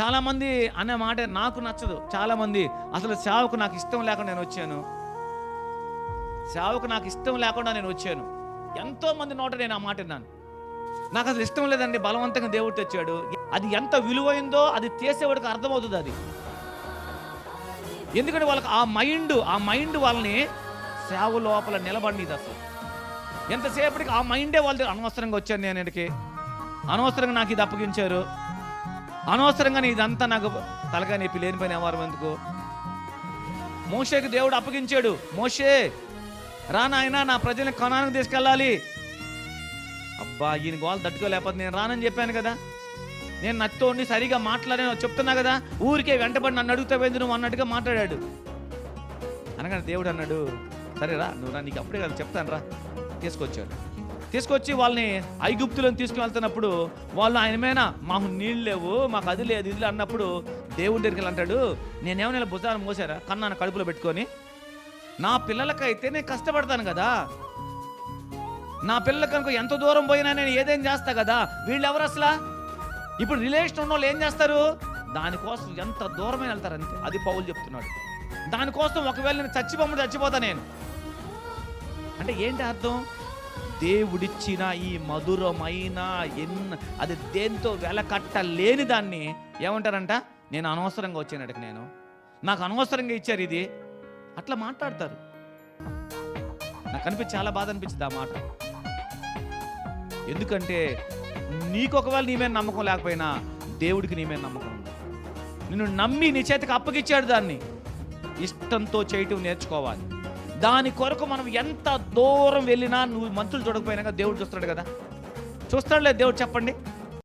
చాలామంది అనే మాట నాకు నచ్చదు. చాలామంది అసలు సేవకు నాకు ఇష్టం లేకుండా నేను వచ్చాను, సేవకు నాకు ఇష్టం లేకుండా నేను వచ్చాను. ఎంతోమంది నోట నేను ఆ మాట విన్నాను. నాకు అసలు ఇష్టం లేదండి, బలవంతంగా దేవుడు తెచ్చాడు. అది ఎంత విలువైందో అది చేసేవాడికి అర్థమవుతుంది అది. ఎందుకంటే వాళ్ళకి ఆ మైండ్ వాళ్ళని సేవ లోపల నిలబడినది. అసలు ఎంతసేపటికి ఆ మైండే వాళ్ళ అనవసరంగా వచ్చాను నేను ఇక్కడికి, అనవసరంగా నాకు ఇది అప్పగించారు, అనవసరంగా ఇదంతా నాకు తలగా నొప్పి, లేని పని వ్యవహారం ఎందుకు. మోషేకి దేవుడు అప్పగించాడు, మోషే రా నాయనా నా ప్రజల్ని కనానికి తీసుకెళ్ళాలి. అబ్బా ఈయన గోలు తట్టుకోలేకపోతే నేను రానని చెప్పాను కదా, నేను నచ్చోండి సరిగా మాట్లాడాను చెప్తున్నా కదా, ఊరికే వెంటబడి నన్ను అడుగుతావేంది నువ్వు అన్నట్టుగా మాట్లాడాడు. అనగానే దేవుడు అన్నాడు, సరే రా నువ్వు రా, నీకు అప్పుడే కదా చెప్తాను రా. తీసుకొచ్చాడు. తీసుకొచ్చి వాళ్ళని ఐగుప్తులను తీసుకుని వెళ్తున్నప్పుడు వాళ్ళు ఆయన మీద మాకు నీళ్ళు లేవు, మాకు అది లేదు ఇది అన్నప్పుడు దేవుడి దగ్గరికి అంటాడు, నేనేమైనా భుజాన్ని మోసారా కన్నాను కడుపులో పెట్టుకొని? నా పిల్లలకైతే నేను కష్టపడతాను కదా, నా పిల్లలకి కనుక ఎంత దూరం పోయినా నేను ఏదేం చేస్తా కదా. వీళ్ళు ఎవరు అసలు? ఇప్పుడు రిలేషన్ ఉన్న వాళ్ళు ఏం చేస్తారు? దానికోసం ఎంత దూరమైన వెళ్తారు అంతే. అది పౌలు చెప్తున్నాడు. దానికోసం ఒకవేళ నేను చచ్చిపోతా నేను అంటే ఏంటి అర్థం? దేవుడిచ్చిన ఈ మధురమైన అది దేంతో వెలకట్టలేని దాన్ని ఏమంటారంట? నేను అనవసరంగా వచ్చానడికి, నేను నాకు అనవసరంగా ఇచ్చారు ఇది, అట్లా మాట్లాడతారు. నాకు చాలా బాధ అనిపించింది ఆ మాట. ఎందుకంటే నీకు ఒకవేళ నీ మీద నమ్మకం లేకపోయినా దేవుడికి నీ మీద నమ్మకం ఉంది. నిన్ను నమ్మి నీ చేతికి అప్పగిచ్చాడు, దాన్ని ఇష్టంతో చేయటం నేర్చుకోవాలి. దాని కొరకు మనం ఎంత దూరం వెళ్ళినా, నువ్వు మనుషులు చూడకపోయినా దేవుడు చూస్తాడు కదా. చూస్తాడు లేదు దేవుడు? చెప్పండి.